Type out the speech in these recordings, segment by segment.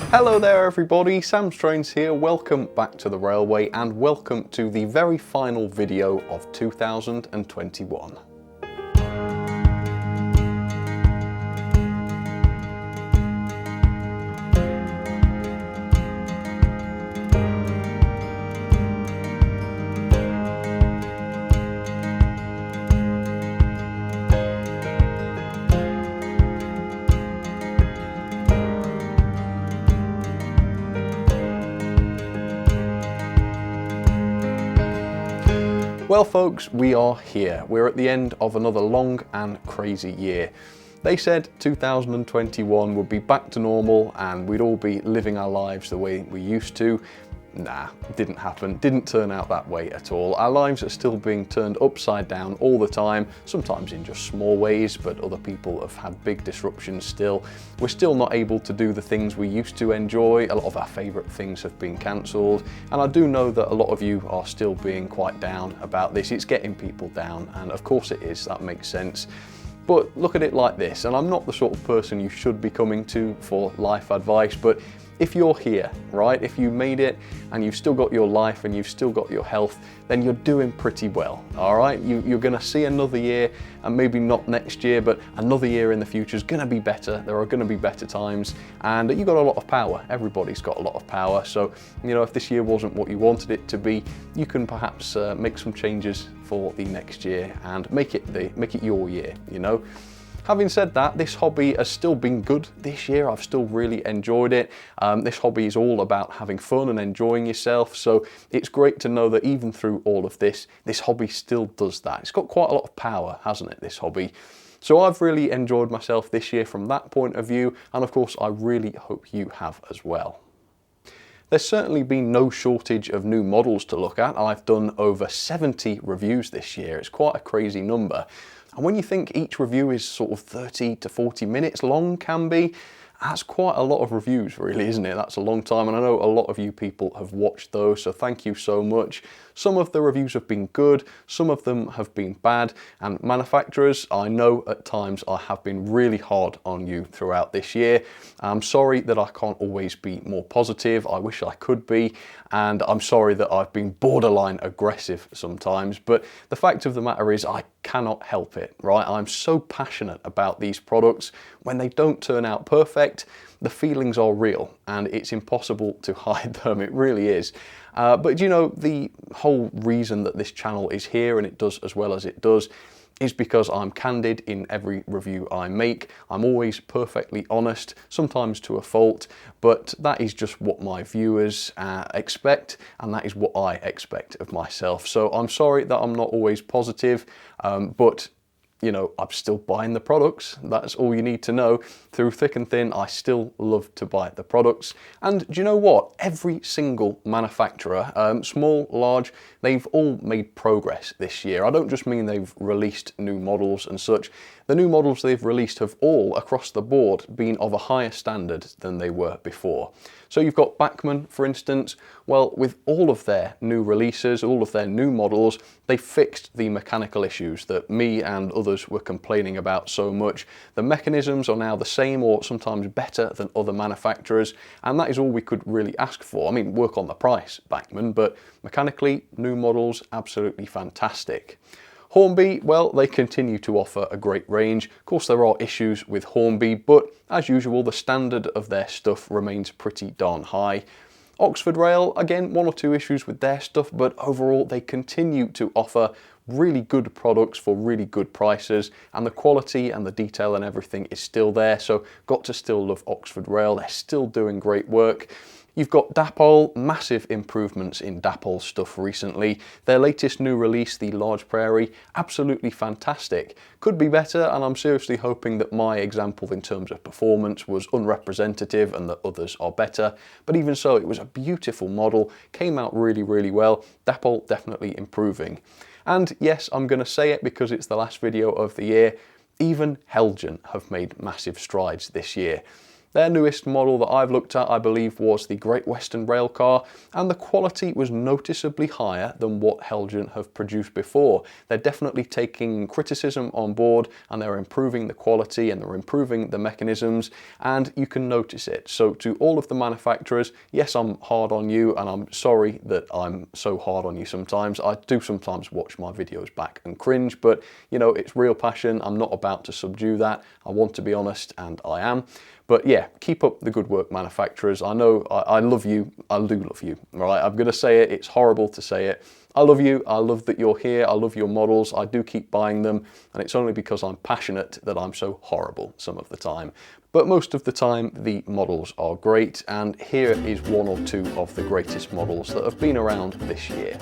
Hello there everybody, Sam'sTrains here, welcome back to the railway and welcome to the very final video of 2021. Well folks, we are here. We're at the end of another long and crazy year. They said 2021 would be back to normal and we'd all be living our lives the way we used to. Nah, didn't happen, didn't turn out that way at all. Our lives are still being turned upside down all the time, sometimes in just small ways, but other people have had big disruptions still. We're still not able to do the things we used to enjoy. A lot of our favourite things have been cancelled, and I do know that a lot of you are still being quite down about this. It's getting people down, and of course it is, that makes sense. But look at it like this, and I'm not the sort of person you should be coming to for life advice, but if you're here, right, if you made it and you've still got your life and you've still got your health, then you're doing pretty well, all right? You're gonna see another year, and maybe not next year, but another year in the future is gonna be better. There are gonna be better times, and you've got a lot of power. Everybody's got a lot of power. So, you know, if this year wasn't what you wanted it to be, you can perhaps make some changes for the next year and make it your year, you know? Having said that, this hobby has still been good this year. I've still really enjoyed it. This hobby is all about having fun and enjoying yourself. So it's great to know that even through all of this hobby still does that. It's got quite a lot of power, hasn't it, this hobby? So I've really enjoyed myself this year from that point of view. And of course, I really hope you have as well. There's certainly been no shortage of new models to look at. I've done over 70 reviews this year. It's quite a crazy number. And when you think each review is sort of 30 to 40 minutes long, can be, that's quite a lot of reviews really, isn't it? That's a long time, and I know a lot of you people have watched those, so thank you so much. Some of the reviews have been good, some of them have been bad, and manufacturers, I know at times I have been really hard on you throughout this year. I'm sorry that I can't always be more positive, I wish I could be, and I'm sorry that I've been borderline aggressive sometimes, but the fact of the matter is I cannot help it, right? I'm so passionate about these products. When they don't turn out perfect, the feelings are real and it's impossible to hide them, it really is. But you know, the whole reason that this channel is here and it does as well as it does is because I'm candid in every review I make. I'm always perfectly honest, sometimes to a fault, but that is just what my viewers expect, and that is what I expect of myself. So I'm sorry that I'm not always positive, but you know, I'm still buying the products. That's all you need to know. Through thick and thin, I still love to buy the products. And do you know what? Every single manufacturer, small, large, they've all made progress this year. I don't just mean they've released new models and such. The new models they've released have all, across the board, been of a higher standard than they were before. So you've got Bachmann, for instance. Well, with all of their new releases, all of their new models, they fixed the mechanical issues that me and others were complaining about so much. The mechanisms are now the same or sometimes better than other manufacturers, and that is all we could really ask for. I mean, work on the price, Bachmann, but mechanically, new models, absolutely fantastic. Hornby, well, they continue to offer a great range. Of course, there are issues with Hornby, but as usual, the standard of their stuff remains pretty darn high. Oxford Rail, again, one or two issues with their stuff, but overall, they continue to offer really good products for really good prices, and the quality and the detail and everything is still there, so got to still love Oxford Rail. They're still doing great work. You've got Dapol, massive improvements in Dapol stuff recently. Their latest new release, the Large Prairie, absolutely fantastic. Could be better, and I'm seriously hoping that my example in terms of performance was unrepresentative and that others are better. But even so, it was a beautiful model, came out really, really well. Dapol definitely improving. And yes, I'm going to say it because it's the last video of the year, even Helgen have made massive strides this year. Their newest model that I've looked at, I believe, was the Great Western Railcar, and the quality was noticeably higher than what Helgent have produced before. They're definitely taking criticism on board, and they're improving the quality and they're improving the mechanisms, and you can notice it. So to all of the manufacturers, yes, I'm hard on you, and I'm sorry that I'm so hard on you sometimes. I do sometimes watch my videos back and cringe, but you know, it's real passion. I'm not about to subdue that. I want to be honest, and I am. But yeah, keep up the good work, manufacturers. I know I love you. I do love you, all right? I'm going to say it. It's horrible to say it. I love you. I love that you're here. I love your models. I do keep buying them. And it's only because I'm passionate that I'm so horrible some of the time. But most of the time, the models are great. And here is one or two of the greatest models that have been around this year.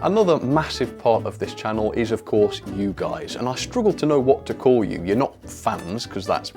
Another massive part of this channel is, of course, you guys, and I struggle to know what to call you. You're not fans, because that's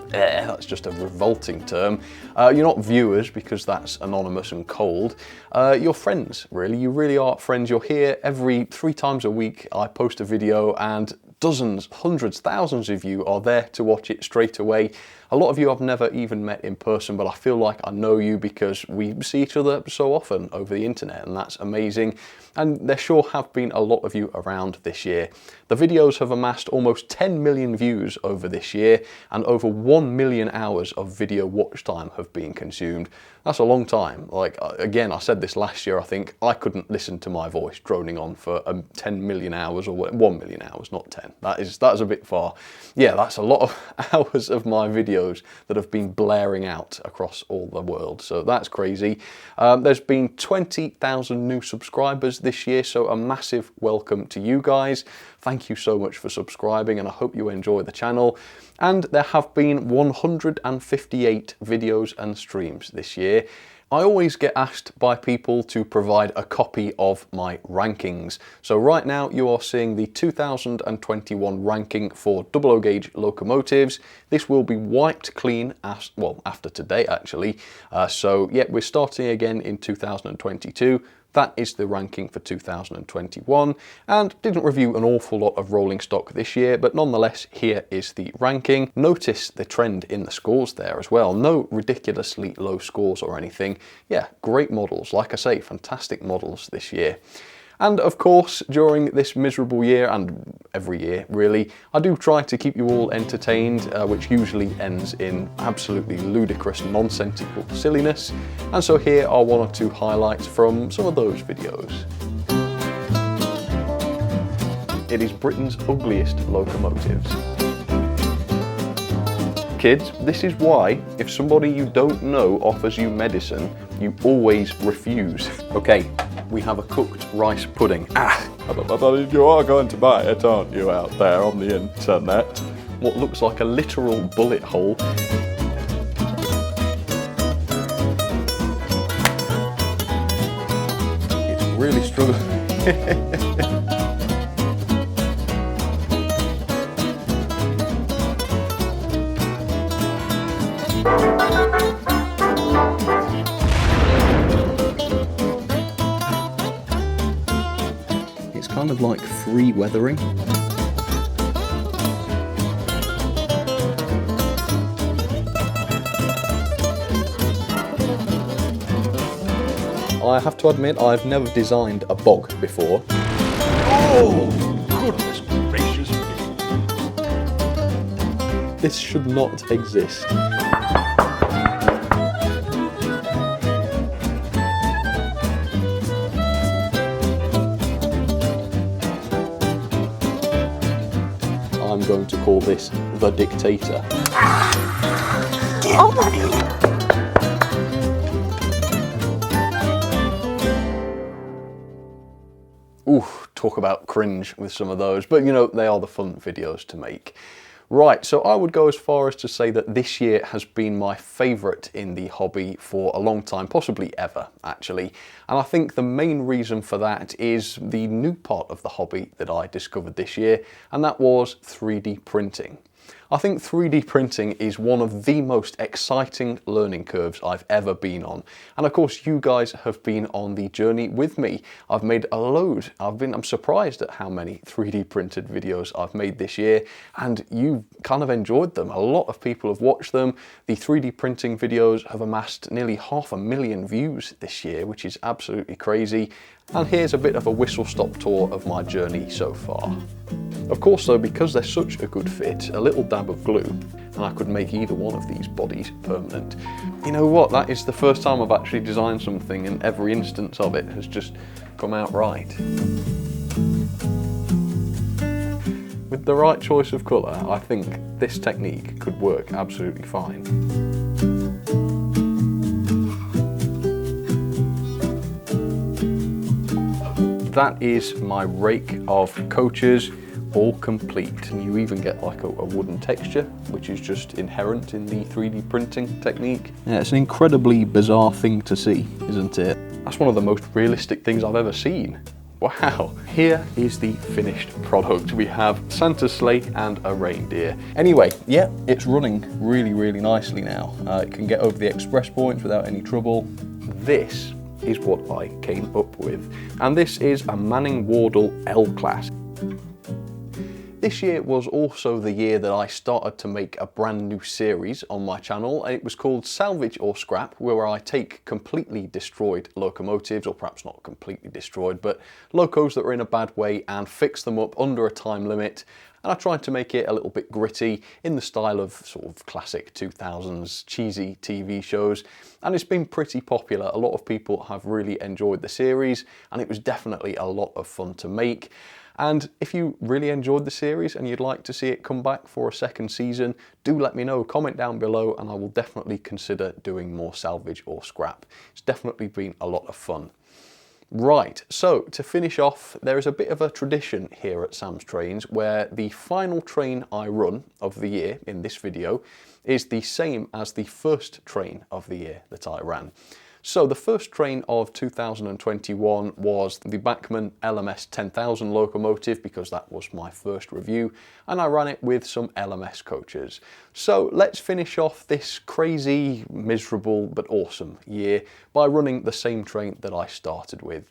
just a revolting term. You're not viewers, because that's anonymous and cold. You're friends, really. You really are friends. You're here every 3 times a week. I post a video and dozens, hundreds, thousands of you are there to watch it straight away. A lot of you I've never even met in person, but I feel like I know you because we see each other so often over the internet, and that's amazing. And there sure have been a lot of you around this year. The videos have amassed almost 10 million views over this year, and over 1 million hours of video watch time have been consumed. That's a long time. Like, again, I said this last year, I think I couldn't listen to my voice droning on for 10 million hours, or 1 million hours, not 10. That's a bit far. Yeah, that's a lot of hours of my videos that have been blaring out across all the world. So that's crazy. There's been 20,000 new subscribers this year, so a massive welcome to you guys. Thank you so much for subscribing, and I hope you enjoy the channel. And there have been 158 videos and streams this year. I always get asked by people to provide a copy of my rankings. So right now you are seeing the 2021 ranking for double-O gauge locomotives. This will be wiped clean after today, actually. So yeah, we're starting again in 2022. That is the ranking for 2021, and didn't review an awful lot of rolling stock this year, but nonetheless, here is the ranking. Notice the trend in the scores there as well. No ridiculously low scores or anything. Yeah, great models. Like I say, fantastic models this year. And of course, during this miserable year, and every year really, I do try to keep you all entertained, which usually ends in absolutely ludicrous, nonsensical silliness. And so here are 1 or 2 highlights from some of those videos. It is Britain's ugliest locomotives. Kids, this is why, if somebody you don't know offers you medicine, you always refuse. Okay, we have a cooked rice pudding. You are going to buy it, aren't you, out there on the internet? What looks like a literal bullet hole. It's really struggling. It's kind of like free weathering. I have to admit, I've never designed a bog before. Oh, goodness gracious me. This should not exist. I'm going to call this the Dictator. Ooh, talk about cringe with some of those, but you know, they are the fun videos to make. Right, so I would go as far as to say that this year has been my favourite in the hobby for a long time, possibly ever, actually. And I think the main reason for that is the new part of the hobby that I discovered this year, and that was 3D printing. I think 3D printing is one of the most exciting learning curves I've ever been on. And of course, you guys have been on the journey with me. I've made a load. I'm surprised at how many 3D printed videos I've made this year, and you kind of enjoyed them. A lot of people have watched them. The 3D printing videos have amassed nearly 500,000 views this year, which is absolutely crazy. And here's a bit of a whistle-stop tour of my journey so far. Of course though, because they're such a good fit, a little dab of glue, and I could make either one of these bodies permanent. You know what, that is the first time I've actually designed something and every instance of it has just come out right. With the right choice of colour, I think this technique could work absolutely fine. That is my rake of coaches, all complete, and you even get like a wooden texture, which is just inherent in the 3D printing technique. Yeah, it's an incredibly bizarre thing to see, isn't it? That's one of the most realistic things I've ever seen. Wow. Here is the finished product. We have Santa's sleigh and a reindeer. Anyway, yeah, it's running really nicely now. It can get over the express points without any trouble. This is what I came up with, and this is a Manning Wardle L-Class. This year was also the year that I started to make a brand new series on my channel, and it was called Salvage or Scrap, where I take completely destroyed locomotives, or perhaps not completely destroyed, but locos that are in a bad way, and fix them up under a time limit. And I tried to make it a little bit gritty in the style of sort of classic 2000s cheesy TV shows, and it's been pretty popular. A lot of people have really enjoyed the series, and it was definitely a lot of fun to make. And if you really enjoyed the series and you'd like to see it come back for a second season, do let me know, comment down below, and I will definitely consider doing more salvage or scrap. It's definitely been a lot of fun. Right, so to finish off, there is a bit of a tradition here at Sam's Trains where the final train I run of the year in this video is the same as the first train of the year that I ran. So the first train of 2021 was the Bachmann LMS 10,000 locomotive, because that was my first review, and I ran it with some LMS coaches. So let's finish off this crazy, miserable, but awesome year by running the same train that I started with.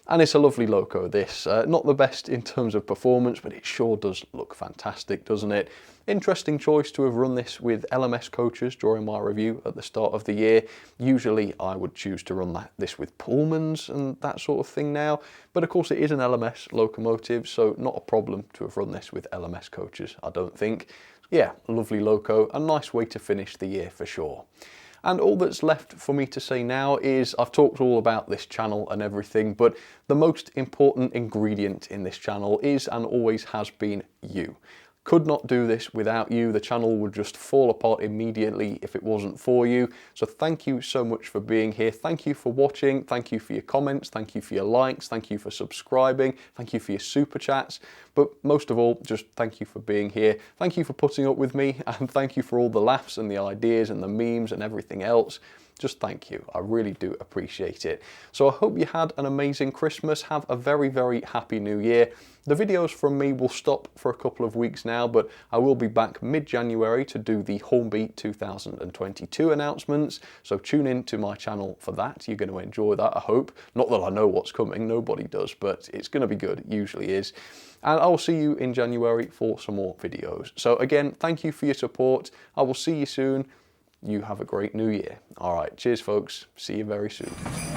And it's a lovely loco, this. Not the best in terms of performance, but it sure does look fantastic, doesn't it? Interesting choice to have run this with LMS coaches during my review at the start of the year. Usually I would choose to run this with Pullmans and that sort of thing now, but of course it is an LMS locomotive, so not a problem to have run this with LMS coaches, I don't think. Yeah, lovely loco, a nice way to finish the year for sure. And all that's left for me to say now is I've talked all about this channel and everything, but the most important ingredient in this channel is and always has been you. Could not do this without you. The channel would just fall apart immediately if it wasn't for you. So thank you so much for being here. Thank you for watching. Thank you for your comments. Thank you for your likes. Thank you for subscribing. Thank you for your super chats. But most of all, just thank you for being here. Thank you for putting up with me, and thank you for all the laughs and the ideas and the memes and everything else. Just thank you. I really do appreciate it. So I hope you had an amazing Christmas. Have a very happy New Year. The videos from me will stop for a couple of weeks now, but I will be back mid-January to do the Hornbeat 2022 announcements. So tune in to my channel for that. You're going to enjoy that, I hope. Not that I know what's coming, nobody does, but it's going to be good, it usually is. And I will see you in January for some more videos. So again, thank you for your support. I will see you soon. You have a great new year. All right, cheers folks. See you very soon.